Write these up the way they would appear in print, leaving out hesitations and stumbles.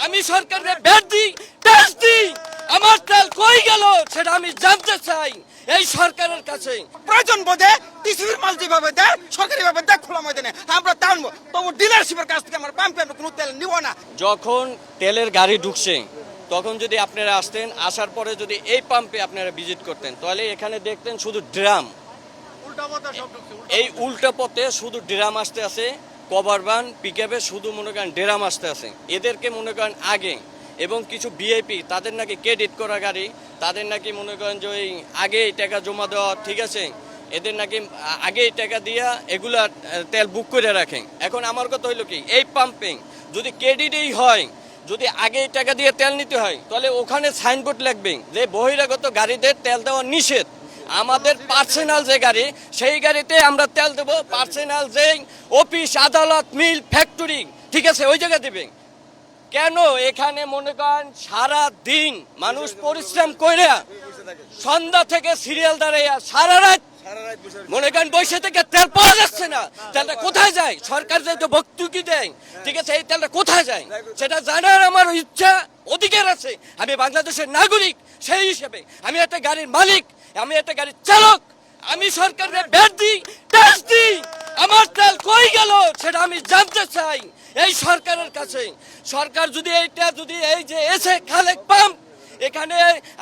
আমি সরকারে ব্যাট দিই, ট্যাক্স দিই, আমার তেল কই গেল সেটা আমি জানতে চাই এই সরকারের কাছে। প্রয়োজন বোধে টিসিবির মাল যেভাবে দেয় সরকারি ভাবে দেয় খোলা ময়দানে আমরা টানবো, তবু ডিলারশিপের কাছ থেকে আমরা পাম্পে আমরা কোনো তেল নিব না। যখন তেলের গাড়ি ঢুকছে তখন যদি আপনারা আসতেন, আসার পরে যদি এই পাম্পে আপনারা ভিজিট করতেন তাহলে এখানে দেখতেন শুধু ড্রাম, এই উল্টা পথে শুধু ড্রাম আসতে আছে, কভার ভ্যান পিকআপে শুধু মনে করেন ড্রাম আসতে আছে। এদেরকে মনে করেন আগে এবং কিছু ভিআইপি তাদের নাকি ক্রেডিট করা গাড়ি, তাদের নাকি মনে করেন যে ওই আগেই টাকা জমা দেওয়া, ঠিক আছে, এদের নাকি আগেই টাকা দিয়া এগুলা তেল বুক করে রাখেন। এখন আমার কথা হইলো কি, এই পাম্পিং যদি ক্রেডিটেই হয়, যদি আগেই টাকা দিয়ে তেল নিতে হয় তাহলে ওখানে সাইনবোর্ড লাগবে যে বহিরাগত গাড়িদের তেল দেওয়া নিষেধ। আমাদের পার্সোনাল যে গাড়ি সেই গাড়িতে আমরা তেল দেবো, পার্সোনাল যে অফিস আদালত মিল ফ্যাক্টরি, ঠিক আছে, ওই জায়গায় দেবেন। কেন এখানে মনে করেন সারা দিন মানুষ পরিশ্রম করে সন্ধ্যা থেকে সিরিয়াল দাঁড়াইয়া সারা রাত মনে করেন বসে থেকে তেল পাওয়া যাচ্ছে না, তেলটা কোথায় যায়? সরকার যে ভর্তুকি দেয়, ঠিক আছে, এই তেলটা কোথায় যায় সেটা জানার আমার ইচ্ছা অধিকার আছে। আমি বাংলাদেশের নাগরিক, সেই হিসেবে আমি একটা গাড়ির মালিক, আমি একটা গাড়ির চালক, আমি সরকারের ব্যাট দিই, ট্যাক্স দিই, আমার তেল কই গেল সেটা আমি জানতে চাই এই সরকারের কাছে। সরকার যদি এইটা যদি এই যে এসে খালেক পাম্প এখানে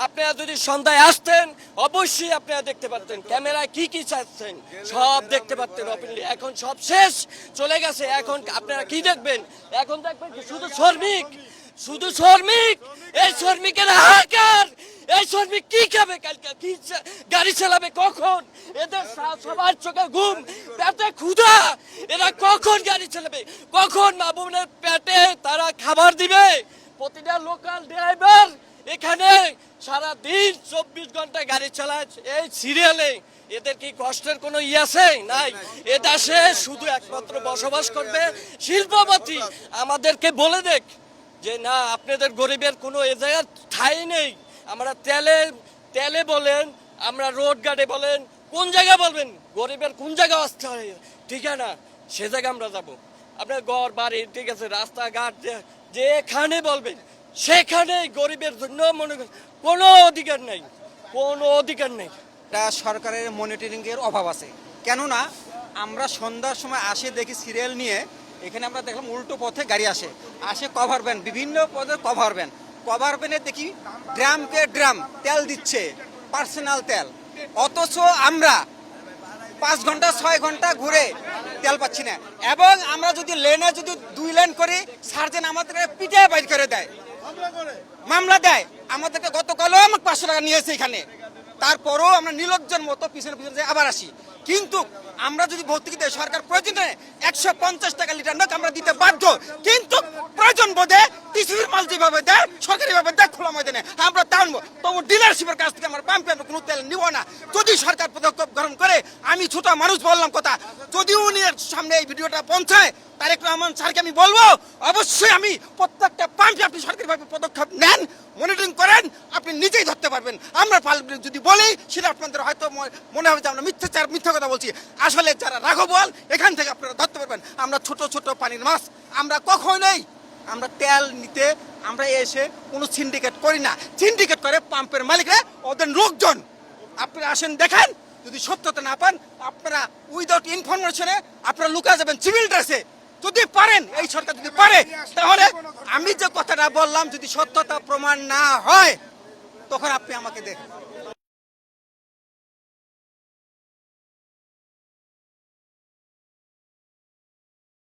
আপনারা যদি সন্ধ্যায় আসতেন অবশ্যই আপনারা দেখতে পারতেন ক্যামেরায় কি কি চাচ্ছেন, সব দেখতে পারতেন ওপেনলি। এখন সব শেষ চলে গেছে, এখন আপনারা কি দেখবেন? এখন দেখবেন কি শুধু শ্রমিক, শুধু শ্রমিক, এই শ্রমিকের হাহাকার। এই শ্রমিক কি খাবে কালকে, কি গাড়ি চালাবে কখন? এদের সবার চোখে ঘুম, পেটে ক্ষুধা, এরা কখন গাড়ি চালাবে, কখন মা বোনের পেটে তারা খাবার দিবে? প্রতিটা লোকাল ড্রাইভার এখানে সারা দিন 24 ঘন্টা গাড়ি চালায় এই সিরিয়ালে, এদের কি কষ্টের কোনো আছে? নাই। এ দেশে শুধু একমাত্র বসবাস করবে শিল্পপতি। আমাদেরকে বলে দেখ যে না, আপনাদের গরিবের কোনো এ জায়গায় ঠাঁই নেই। আমরা তেলে বলেন, আমরা রোড গার্ডে বলেন, কোন জায়গা বলবেন, গরিবের কোন জায়গা আসতে হয় ঠিকানা, সে জায়গা আমরা যাব। আপনার ঘর বাড়ি, ঠিক আছে, রাস্তাঘাট যেখানে বলবেন সেখানে গরিবের জন্য মনে করেন কোনো অধিকার নেই, কোনো অধিকার নেই। এটা সরকারের মনিটরিং এর অভাব আছে। কেননা আমরা সন্ধ্যার সময় আসে দেখি সিরিয়াল নিয়ে, এখানে আমরা দেখলাম উল্টো পথে গাড়ি আসে কভার ভ্যান, বিভিন্ন পদের কভার ভ্যানে দেখি ড্রামকে ড্রাম তেল দিচ্ছে, পার্সোনাল তেল। অথচ আমরা 5 ঘন্টা 6 ঘন্টা ঘুরে তেল পাচ্ছি না। এবং আমরা যদি লেনে যদি 2 লেন করি, সার্জেন আমাদেরকে পিঠে বাইর করে দেয়, মামলা দেয়। আমাদেরকে গতকালও আমাকে 500 টাকা নিয়েছে এখানে, তারপরেও আমরা নির্লজ্জের মতো পিছনে পিছনে আবার আসি। কিন্তু আমরা যদি ভর্তুকি দেয়, সরকার প্রয়োজন 150 টাকা লিটার নোক আমরা দিতে বাধ্য। কিন্তু প্রয়োজন বোধে টিসিবির মাল যেভাবে দেয় সরকারি ভাবে দেয় খোলা ময়দানে আমরা টানবো, তবু ডিলারশিপের কাছ থেকে আমরা পাম্পে আমরা কোনো তেল নিব না। যদি সরকার পদক্ষেপ গ্রহণ করে, আমি ছোট মানুষ বললাম কথা, যদি উনি সামনে এই ভিডিওটা পৌঁছায় তারেক রহমান স্যারকে আমি বলবো অবশ্যই আমি প্রত্যেকটা পাম্পে আপনি সরকারিভাবে পদক্ষেপ নেন, মনিটরিং করেন, আপনি নিজেই ধরতে পারবেন। আমরা যদি বলি সেটা আপনাদের হয়তো মনে হবে যে আমরা মিথ্যা কথা বলছি, আসলে যারা রাঘবল এখান থেকে আপনারা ধরতে পারবেন। আমরা ছোট ছোট পানির মাছ, আমরা কখনোই আমরা তেল নিতে আমরা এসে কোনো সিন্ডিকেট করি না। সিন্ডিকেট করে পাম্পের মালিকরা, ওদের লোকজন। আপনারা আসেন দেখেন, যদি সত্যতা না পান আপনারা উইদাউট ইনফরমেশনে আপনারা লুকা যাবেন সিভিল ড্রেসে। যদি পারেন, এই সরকার যদি পারে, তাহলে আমি যে কথাটা বললাম যদি সত্যতা প্রমাণ না হয় তখন আপনি আমাকে দেখেন।